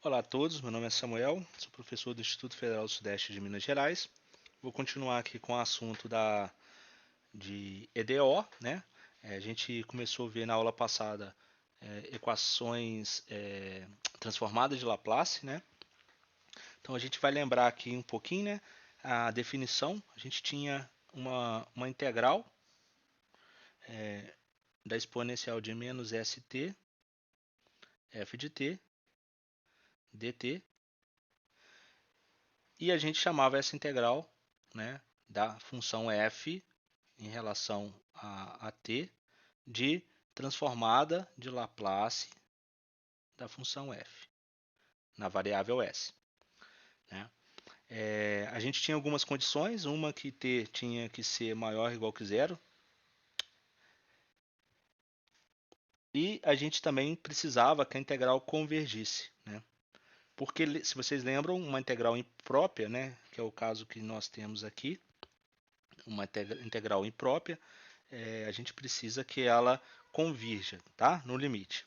Olá a todos, meu nome é Samuel, sou professor do Instituto Federal do Sudeste de Minas Gerais. Vou continuar aqui com o assunto de EDO, né? A gente começou a ver na aula passada equações transformadas de Laplace, né? Então a gente vai lembrar aqui um pouquinho, né? A definição, a gente tinha uma integral da exponencial de menos st, f de t, dt, e a gente chamava essa integral, né, da função f em relação a t de transformada de Laplace da função f na variável s. Né? A gente tinha algumas condições, uma que t tinha que ser maior ou igual que zero, e a gente também precisava que a integral convergisse. Né? Porque, se vocês lembram, uma integral imprópria, né, que é o caso que nós temos aqui, uma integral imprópria, a gente precisa que ela convirja, tá? No limite.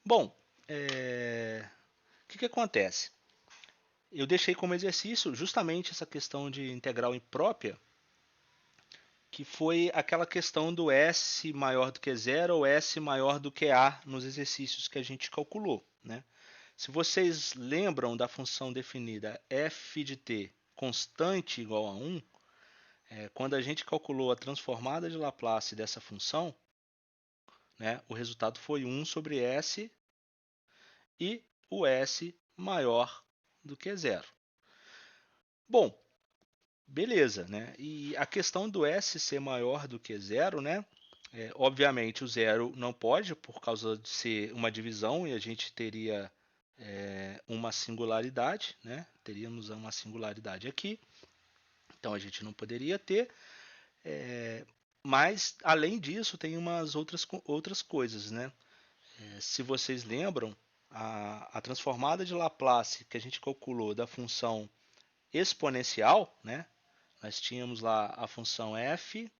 Bom, o que acontece? Eu deixei como exercício justamente essa questão de integral imprópria, que foi aquela questão do s maior do que zero ou s maior do que a nos exercícios que a gente calculou. Né? Se vocês lembram da função definida f de t constante igual a 1, quando a gente calculou a transformada de Laplace dessa função, né, o resultado foi 1 sobre s e o s maior do que zero. Bom, beleza, né? E a questão do s ser maior do que zero, né? Obviamente o zero não pode, por causa de ser uma divisão, e a gente teria uma singularidade, né? Teríamos uma singularidade aqui, então a gente não poderia ter. Mas, além disso, tem umas outras coisas, né? Se vocês lembram, a transformada de Laplace que a gente calculou da função exponencial, né? Nós tínhamos lá a função f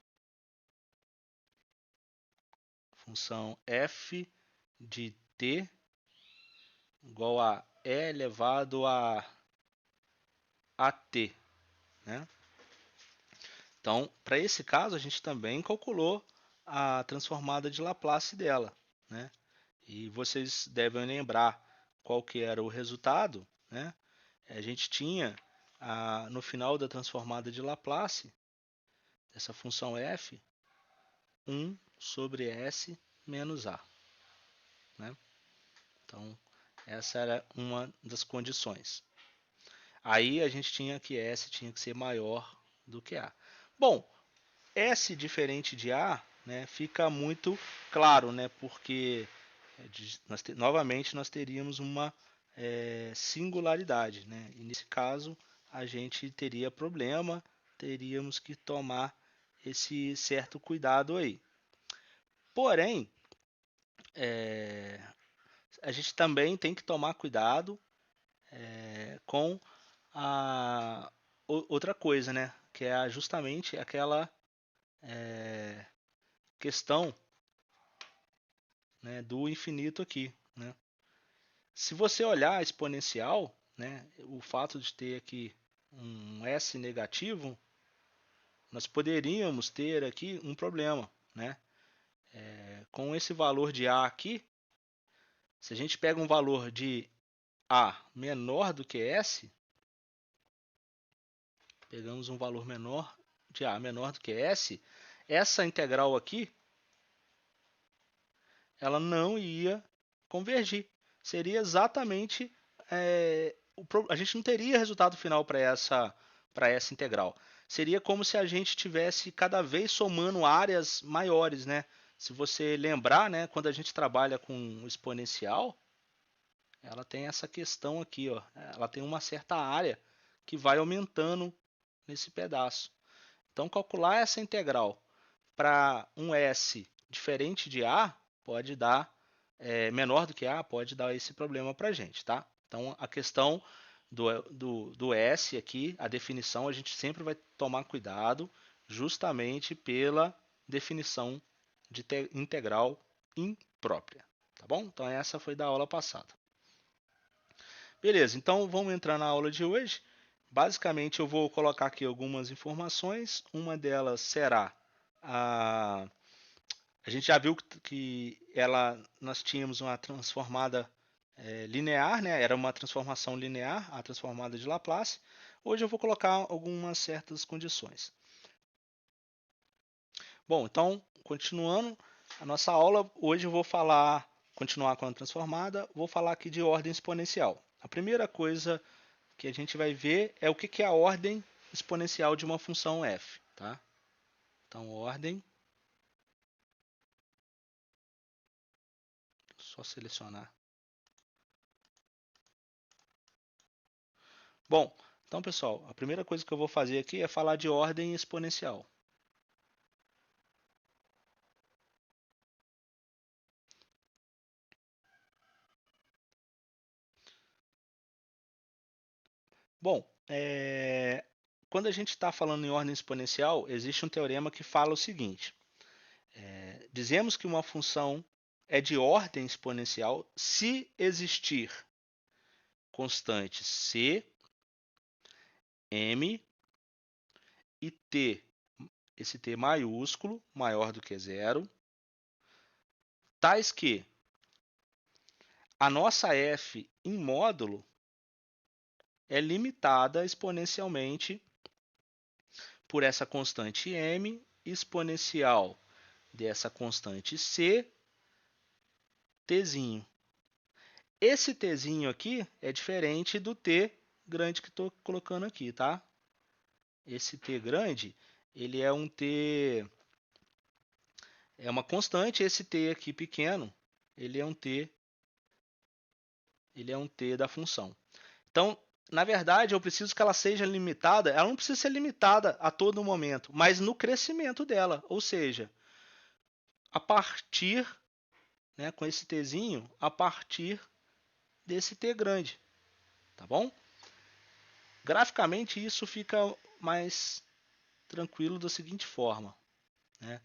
de t igual a e elevado a at. Né? Então, para esse caso, a gente também calculou a transformada de Laplace dela. Né? E vocês devem lembrar qual que era o resultado. Né? A gente tinha, no final da transformada de Laplace, dessa função f, 1 sobre s menos a. Né? Então, essa era uma das condições. Aí a gente tinha que S tinha que ser maior do que A. Bom, S diferente de A, né, fica muito claro, né, porque novamente nós teríamos uma singularidade. Né, e nesse caso a gente teria problema, teríamos que tomar esse certo cuidado aí. Porém, a gente também tem que tomar cuidado com outra coisa, né? Que é justamente aquela questão, né, do infinito aqui. Né? Se você olhar a exponencial, né, o fato de ter aqui um s negativo, nós poderíamos ter aqui um problema. Né? Com esse valor de a aqui, se a gente pega um valor de a menor do que s, pegamos um valor menor de a menor do que s, essa integral aqui ela não ia convergir. Seria exatamente. A gente não teria resultado final para essa integral. Seria como se a gente tivesse cada vez somando áreas maiores. Né? Se você lembrar, né, quando a gente trabalha com exponencial, ela tem essa questão aqui. Ó, ela tem uma certa área que vai aumentando nesse pedaço. Então, calcular essa integral para um s diferente de a pode dar menor do que a, pode dar esse problema para a gente, tá? Então, a questão do S aqui, a definição, a gente sempre vai tomar cuidado justamente pela definição de integral imprópria, tá bom? Então, essa foi da aula passada. Beleza, então vamos entrar na aula de hoje. Basicamente, eu vou colocar aqui algumas informações. Uma delas será a. A gente já viu que nós tínhamos uma transformada linear, né? Era uma transformação linear, a transformada de Laplace. Hoje eu vou colocar algumas certas condições. Bom, então, continuando a nossa aula, hoje eu vou continuar com a transformada, vou falar aqui de ordem exponencial. A primeira coisa que a gente vai ver é o que é a ordem exponencial de uma função f, tá? Então, ordem, só selecionar. Bom, então, pessoal, a primeira coisa que eu vou fazer aqui é falar de ordem exponencial. Bom, quando a gente está falando em ordem exponencial, existe um teorema que fala o seguinte: dizemos que uma função é de ordem exponencial se existir constantes c, m e t, esse t maiúsculo, maior do que zero, tais que a nossa f em módulo é limitada exponencialmente por essa constante m exponencial dessa constante c, tzinho. Esse tzinho aqui é diferente do t grande que estou colocando aqui, tá? Esse t grande, ele é um t, é uma constante. Esse t aqui pequeno, ele é um t da função. Então, na verdade, eu preciso que ela seja limitada. Ela não precisa ser limitada a todo momento, mas no crescimento dela, ou seja, a partir, né, com esse tzinho, a partir desse t grande, tá bom? Graficamente, isso fica mais tranquilo da seguinte forma, né?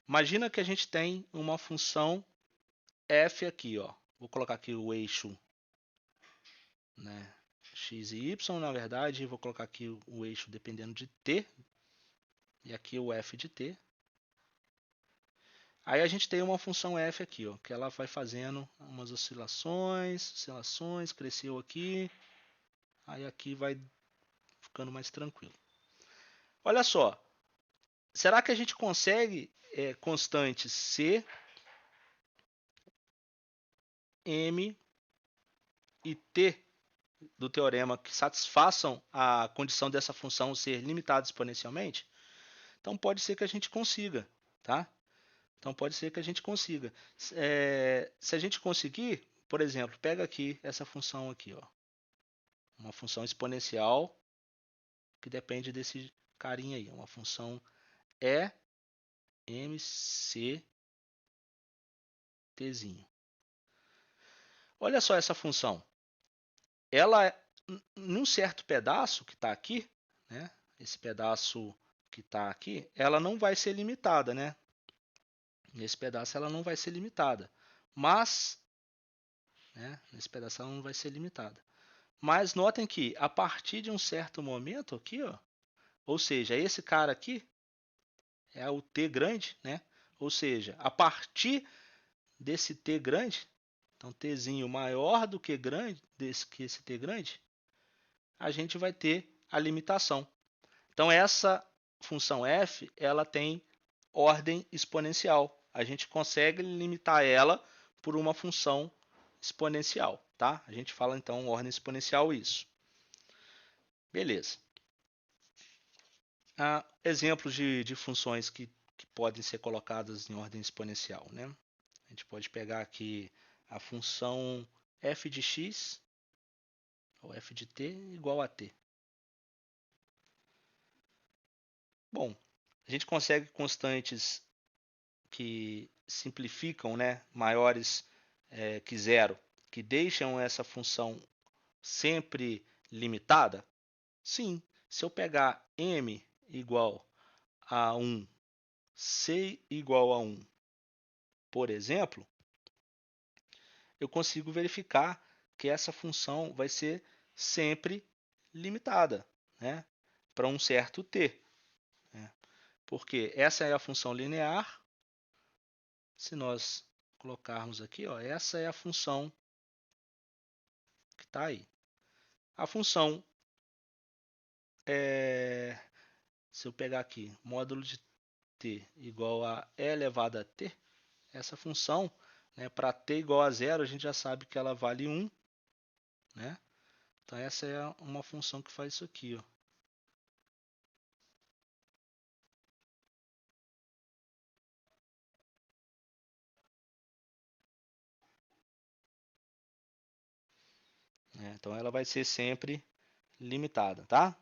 Imagina que a gente tem uma função f aqui, ó. Vou colocar aqui o eixo, né, x e y, na verdade, vou colocar aqui o eixo dependendo de t, e aqui o f de t. Aí a gente tem uma função f aqui, ó, que ela vai fazendo umas oscilações, cresceu aqui, aí aqui vai ficando mais tranquilo. Olha só, será que a gente consegue constantes c, m e t do teorema que satisfaçam a condição dessa função ser limitada exponencialmente? Então pode ser que a gente consiga, tá? Então pode ser que a gente consiga. Se a gente conseguir, por exemplo, pega aqui essa função aqui, ó, uma função exponencial que depende desse carinha aí, uma função mc tzinho. Olha só essa função. Ela, num certo pedaço que está aqui, né? Esse pedaço que está aqui, ela não vai ser limitada, né? Nesse pedaço ela não vai ser limitada, mas, né, nesse pedaço ela não vai ser limitada. Mas notem que a partir de um certo momento aqui, ó, ou seja, esse cara aqui é o t grande, né? Ou seja, a partir desse t grande, então tzinho maior do que grande, que esse t grande, a gente vai ter a limitação. Então essa função f, ela tem ordem exponencial. A gente consegue limitar ela por uma função exponencial, tá? A gente fala então ordem exponencial isso. Beleza. Exemplos de funções que podem ser colocadas em ordem exponencial, né? A gente pode pegar aqui a função f de x, ou f de t, igual a t. Bom, a gente consegue constantes que simplificam, né, maiores que zero, que deixam essa função sempre limitada? Sim, se eu pegar m igual a 1, c igual a 1, por exemplo, eu consigo verificar porque essa função vai ser sempre limitada, né, para um certo t, né? Porque essa é a função linear. Se nós colocarmos aqui, ó, essa é a função que está aí. A função se eu pegar aqui, módulo de t igual a e elevado a t, essa função, né, para t igual a zero, a gente já sabe que ela vale 1, né? Então essa é uma função que faz isso aqui, ó. Então ela vai ser sempre limitada, tá?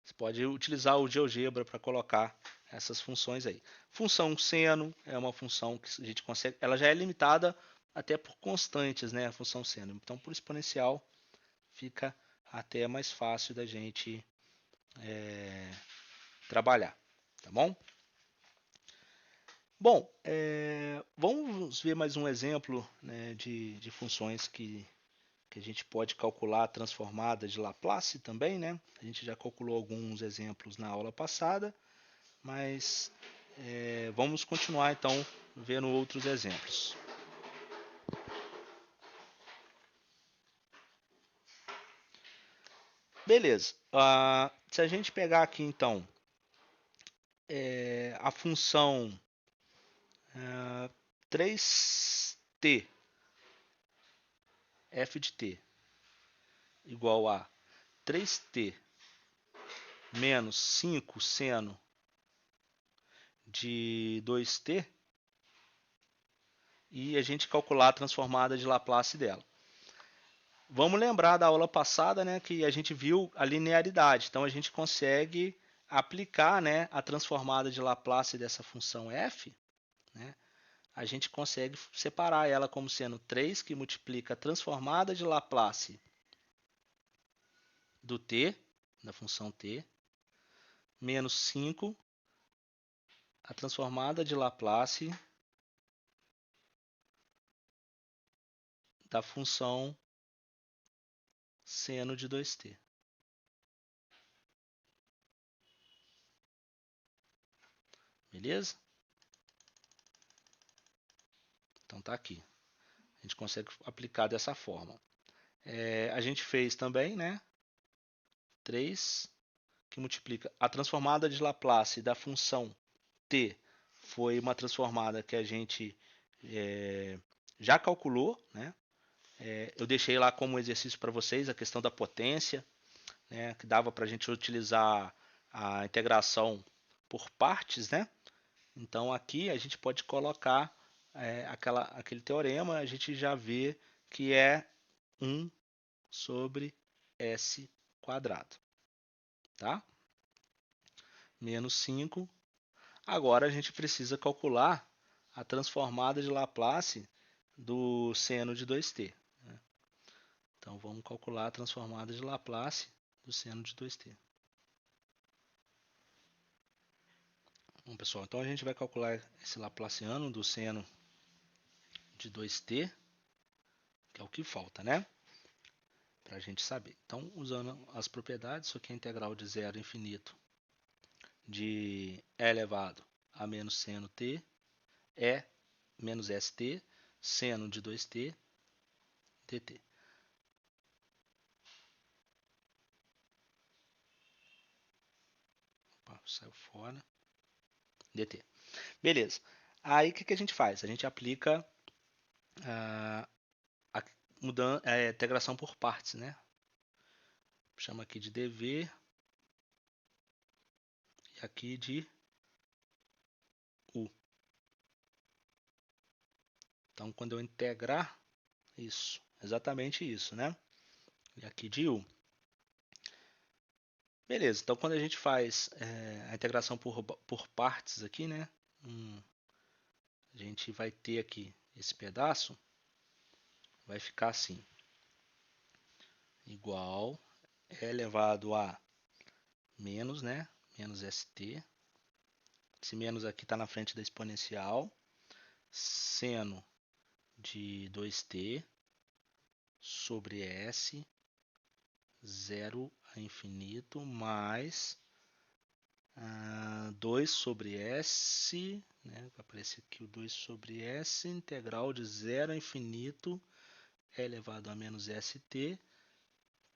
Você pode utilizar o GeoGebra para colocar essas funções aí. Função seno é uma função que a gente consegue, ela já é limitada até por constantes, né? A função seno. Então, por exponencial, fica até mais fácil da gente trabalhar, tá bom? Bom, vamos ver mais um exemplo, né, de funções que a gente pode calcular transformada de Laplace também, né? A gente já calculou alguns exemplos na aula passada, mas vamos continuar então vendo outros exemplos. Beleza. Se a gente pegar aqui então a função 3t f de t igual a 3t menos 5 seno de 2t e a gente calcular a transformada de Laplace dela. Vamos lembrar da aula passada, né, que a gente viu a linearidade. Então a gente consegue aplicar, né, a transformada de Laplace dessa função f, né, a gente consegue separar ela como sendo 3 que multiplica a transformada de Laplace do t, da função t, menos 5 a transformada de Laplace da função seno de 2t. Beleza? Então tá aqui. A gente consegue aplicar dessa forma. A gente fez também, né, 3 que multiplica a transformada de Laplace da função t, foi uma transformada que a gente já calculou, né? Eu deixei lá como exercício para vocês a questão da potência, né, que dava para a gente utilizar a integração por partes, né? Então aqui a gente pode colocar aquele teorema, a gente já vê que é 1 sobre s quadrado, tá? Menos 5. Agora a gente precisa calcular a transformada de Laplace do seno de 2t. Né? Então vamos calcular a transformada de Laplace do seno de 2t. Bom, pessoal, então a gente vai calcular esse Laplaciano do seno de 2t, que é o que falta, né? Para a gente saber. Então, usando as propriedades, isso aqui é integral de zero a infinito de e elevado a menos seno t, é menos st, seno de 2t, dt. Opa, saiu fora. dt. Beleza. Aí o que a gente faz? A gente aplica a integração por partes, né? Chama aqui de dv e aqui de u. Então, quando eu integrar isso, exatamente isso, né? E aqui de u. Beleza, então quando a gente faz a integração por partes aqui, né? A gente vai ter aqui esse pedaço, vai ficar assim, igual e elevado a menos, né? Menos st. Esse menos aqui está na frente da exponencial. Seno de 2t sobre S, 0 a infinito, mais 2 sobre S, né? Vai aparecer aqui o 2 sobre S, integral de 0 a infinito, e elevado a menos st,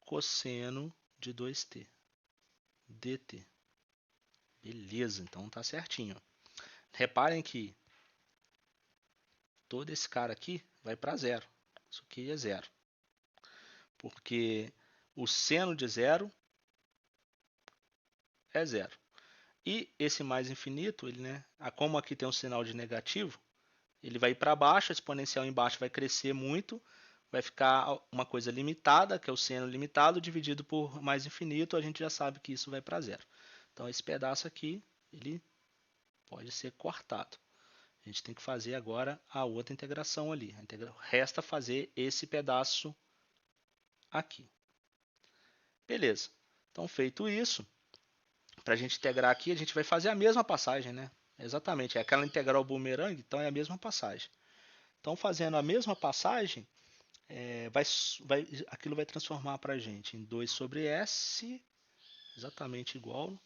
cosseno de 2t, dt. Beleza, então tá certinho. Reparem que todo esse cara aqui vai para zero. Isso aqui é zero. Porque o seno de zero é zero. E esse mais infinito, ele, né, como aqui tem um sinal de negativo, ele vai ir para baixo, a exponencial embaixo vai crescer muito, vai ficar uma coisa limitada, que é o seno limitado, dividido por mais infinito, a gente já sabe que isso vai para zero. Então esse pedaço aqui, ele pode ser cortado. A gente tem que fazer agora a outra integração ali. Resta fazer esse pedaço aqui. Beleza. Então feito isso, para a gente integrar aqui, a gente vai fazer a mesma passagem, né? Exatamente, é aquela integral bumerangue, então é a mesma passagem. Então, fazendo a mesma passagem, aquilo vai transformar para a gente em 2 sobre S, exatamente igual,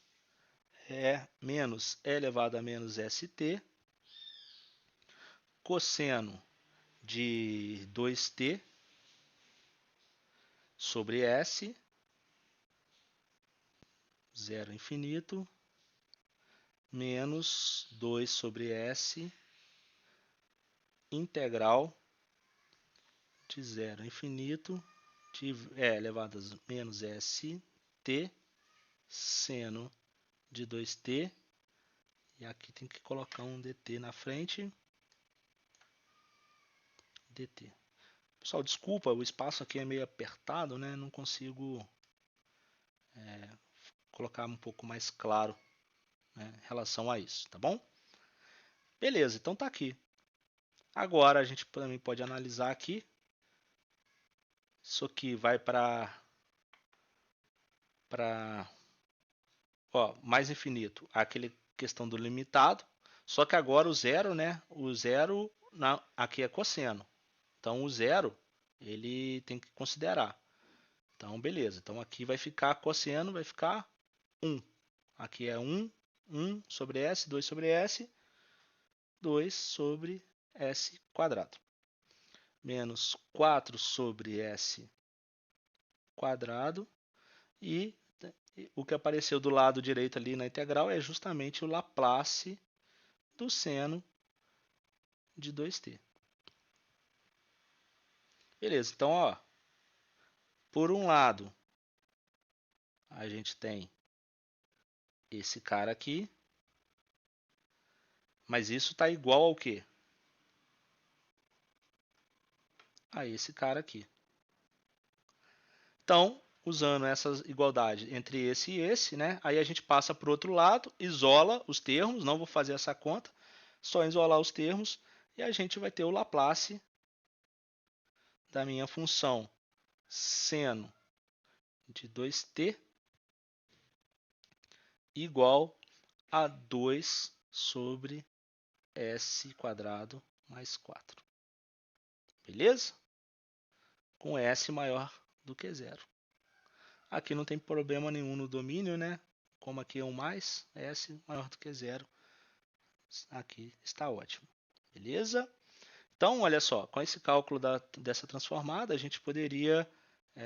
menos e elevado a menos st, cosseno de 2t sobre S, 0 infinito, menos 2 sobre S, integral de 0 a infinito, de elevado a menos st, seno de 2t, e aqui tem que colocar um dt na frente, dt. Pessoal, desculpa, o espaço aqui é meio apertado, né? Não consigo colocar um pouco mais claro, né, em relação a isso, tá bom? Beleza, então tá aqui. Agora a gente também pode analisar aqui. Isso aqui vai para mais infinito, aquele questão do limitado. Só que agora o zero, né? O zero aqui é cosseno. Então o zero ele tem que considerar. Então beleza. Então aqui vai ficar cosseno, vai ficar 1. Aqui é 1, 1 sobre S, 2 sobre S, 2 sobre S quadrado. Menos 4 sobre S quadrado. E o que apareceu do lado direito ali na integral é justamente o Laplace do seno de 2t. Beleza, então, ó, por um lado, a gente tem esse cara aqui, mas isso está igual ao quê? A esse cara aqui. Então, usando essa igualdade entre esse e esse, né? Aí a gente passa para o outro lado, isola os termos, não vou fazer essa conta, só isolar os termos, e a gente vai ter o Laplace da minha função seno de 2t igual a 2 sobre s quadrado mais 4. Beleza? Com s maior do que zero. Aqui não tem problema nenhum no domínio, né? Como aqui é um mais, s maior do que zero. Aqui está ótimo. Beleza? Então, olha só, com esse cálculo dessa transformada, a gente poderia,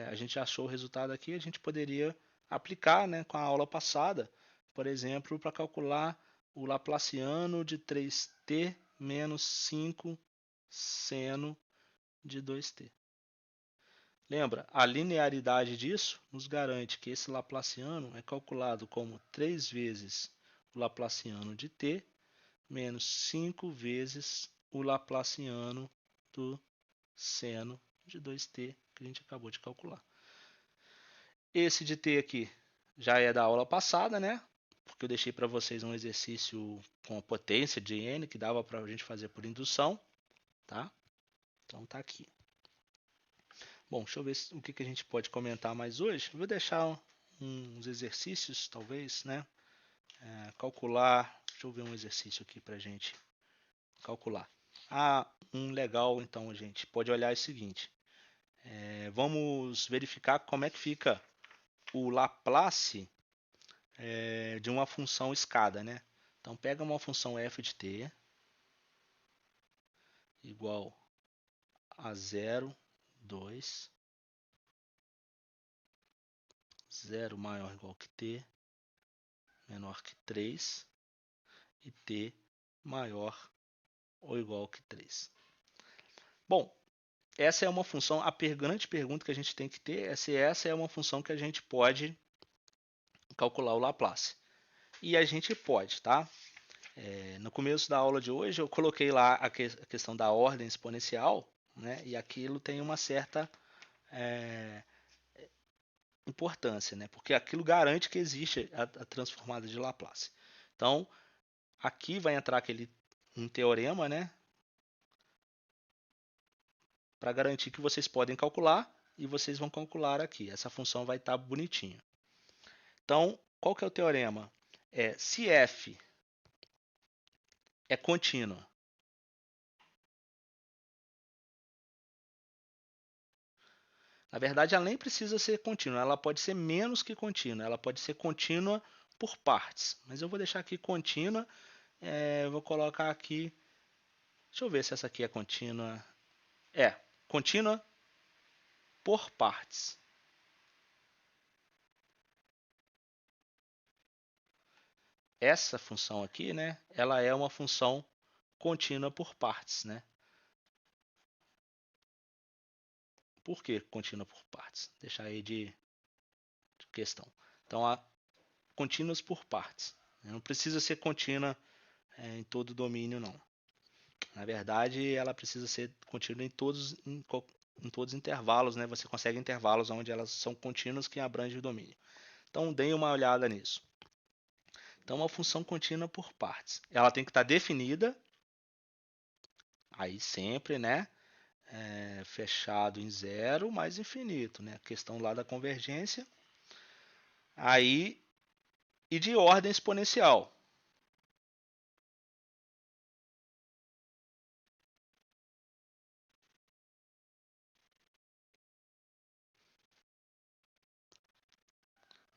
a gente achou o resultado aqui, a gente poderia aplicar, né, com a aula passada, por exemplo, para calcular o Laplaciano de 3t menos 5 seno de 2t. Lembra, a linearidade disso nos garante que esse Laplaciano é calculado como 3 vezes o Laplaciano de t menos 5 vezes o Laplaciano do seno de 2t que a gente acabou de calcular. Esse de t aqui já é da aula passada, né? Porque eu deixei para vocês um exercício com a potência de n que dava para a gente fazer por indução, tá? Então tá aqui. Bom, deixa eu ver o que a gente pode comentar mais hoje. Eu vou deixar uns exercícios, talvez, né? Calcular. Deixa eu ver um exercício aqui para a gente calcular. um legal, então, gente, pode olhar o seguinte. Vamos verificar como é que fica o Laplace de uma função escada, né? Então, pega uma função f de t igual a 0, 2, 0 maior ou igual que t, menor que 3, e t maior ou igual que 3. Bom, essa é uma função, a grande pergunta que a gente tem que ter é se essa é uma função que a gente pode calcular o Laplace. E a gente pode, tá? No começo da aula de hoje eu coloquei lá a questão da ordem exponencial, né? E aquilo tem uma certa importância, né? Porque aquilo garante que existe a transformada de Laplace. Então, aqui vai entrar um teorema, né? Para garantir que vocês podem calcular e vocês vão calcular aqui. Essa função vai estar bonitinha. Então, qual que é o teorema? Se f é contínua, na verdade, ela nem precisa ser contínua, ela pode ser menos que contínua, ela pode ser contínua por partes. Mas eu vou deixar aqui contínua, vou colocar aqui, deixa eu ver se essa aqui é contínua. Contínua por partes. Essa função aqui, né, ela é uma função contínua por partes, né? Por que contínua por partes? Deixar aí de questão. Então, há contínuas por partes. Não precisa ser contínua em todo o domínio, não. Na verdade, ela precisa ser contínua em todos os intervalos, né? Você consegue intervalos onde elas são contínuas que abrangem o domínio. Então, deem uma olhada nisso. Então, uma função contínua por partes. Ela tem que estar definida, aí sempre, né? Fechado em zero mais infinito, né? A questão lá da convergência. Aí, e de ordem exponencial.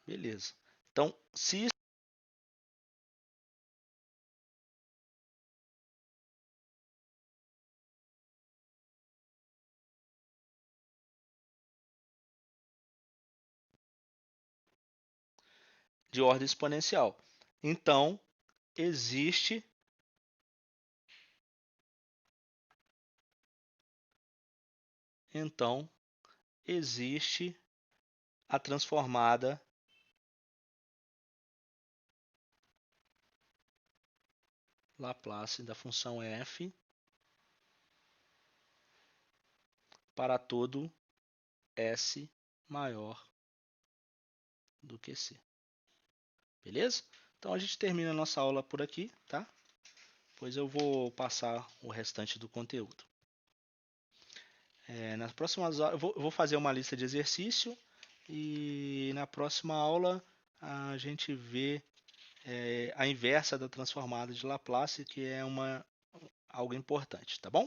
Beleza. Então, se de ordem exponencial, então existe então existe a transformada Laplace da função f para todo s maior do que c. Beleza? Então a gente termina a nossa aula por aqui, tá? Pois eu vou passar o restante do conteúdo. Nas próximas aulas, eu vou fazer uma lista de exercício e na próxima aula a gente vê a inversa da transformada de Laplace, que é algo importante, tá bom?